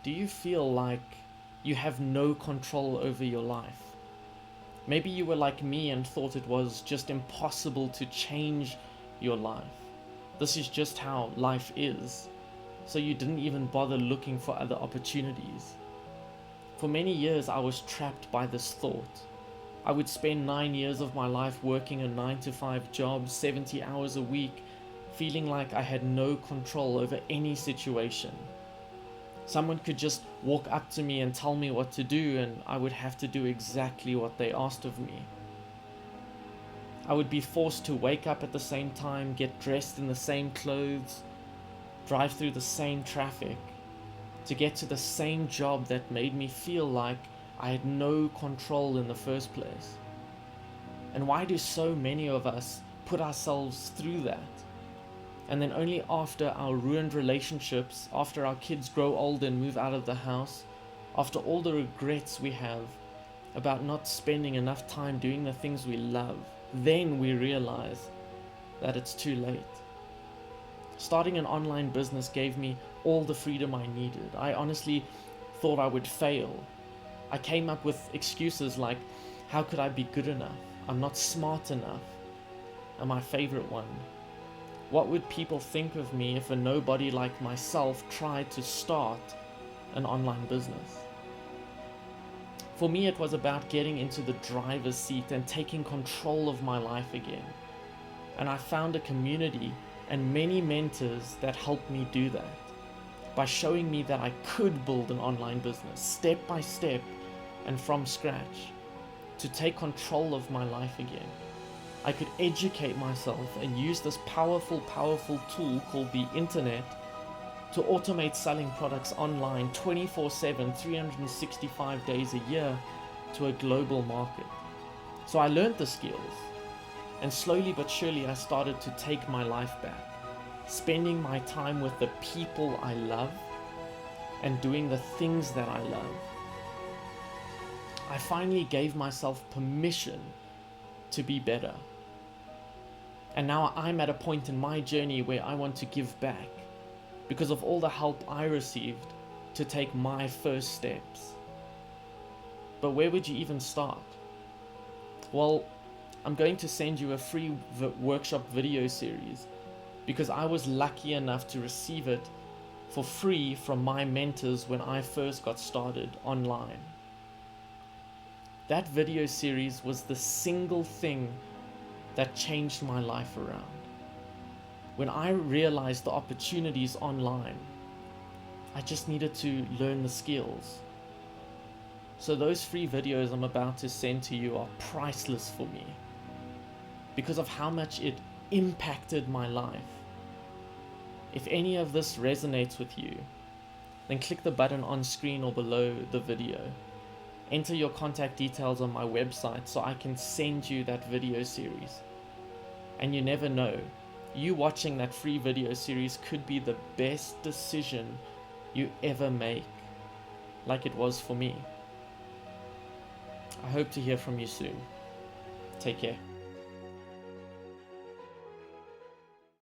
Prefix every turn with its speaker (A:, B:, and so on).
A: do you feel like you have no control over your life? Maybe you were like me and thought it was just impossible to change your life. This is just how life is. So you didn't even bother looking for other opportunities. For many years, I was trapped by this thought. I would spend 9 years of my life working a 9 to 5 job, 70 hours a week, feeling like I had no control over any situation. Someone could just walk up to me and tell me what to do, and I would have to do exactly what they asked of me. I would be forced to wake up at the same time, get dressed in the same clothes, drive through the same traffic, to get to the same job that made me feel like I had no control in the first place. And why do so many of us put ourselves through that? And then only after our ruined relationships, after our kids grow old and move out of the house, after all the regrets we have about not spending enough time doing the things we love, then we realize that it's too late. Starting an online business gave me all the freedom I needed. I honestly thought I would fail. I came up with excuses like, how could I be good enough? I'm not smart enough. And my favorite one, what would people think of me if a nobody like myself tried to start an online business? For me, it was about getting into the driver's seat and taking control of my life again. And I found a community and many mentors that helped me do that by showing me that I could build an online business step by step and from scratch to take control of my life again. I could educate myself and use this powerful tool called the internet to automate selling products online 24/7, 365 days a year to a global market. So I learned the skills, and slowly but surely I started to take my life back, spending my time with the people I love and doing the things that I love. I finally gave myself permission to be better. And now I'm at a point in my journey where I want to give back because of all the help I received to take my first steps. But where would you even start? Well, I'm going to send you a free workshop video series because I was lucky enough to receive it for free from my mentors when I first got started online. That video series was the single thing that changed my life around. When I realized the opportunities online, I just needed to learn the skills. So those free videos I'm about to send to you are priceless for me because of how much it impacted my life. If any of this resonates with you, then click the button on screen or below the video. Enter your contact details on my website so I can send you that video series. And you never know, you watching that free video series could be the best decision you ever make, like it was for me. I hope to hear from you soon. Take care.